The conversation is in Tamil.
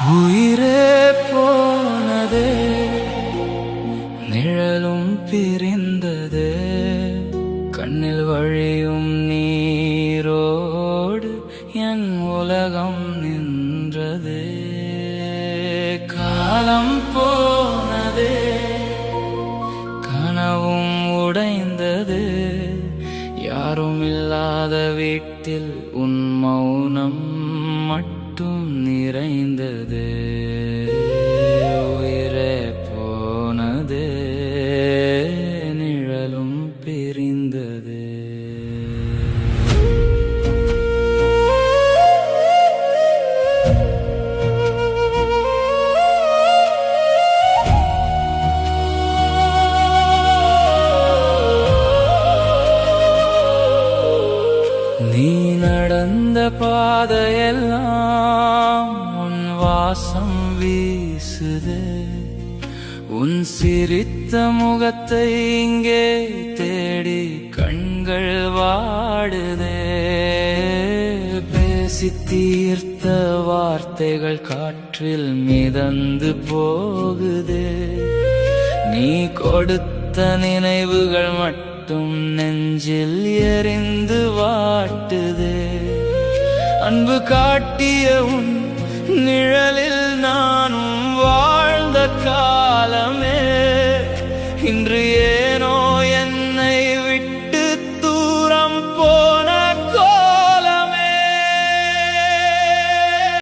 உயிரே போனதே, நிழலும் பிரிந்ததே, கண்ணில் வழியும் நீரோடு என் உலகம் நின்றதே. காலம் போனதே, கனவும் உடைந்தது, யாரும் இல்லாத வீட்டில் உன் மௌனம் மட்டும் நிறைந்தது. உயிரே போனதே, நிழலும் பிரிந்தது. நீ நடந்த பாதையெல்லாம் உன் வாசம் வீசுது, உன் சிரித்த முகத்தை இங்கே தேடி கண்கள் வாடுதே. பேசி தீர்த்த வார்த்தைகள் காற்றில் மிதந்து போகுது, நீ கொடுத்த நினைவுகள் மட்டும் நெஞ்சில் எரிந்து வாட்டுதே. அன்பு காட்டிய உன் நிழலில் நானும் வாழ்ந்த காலமே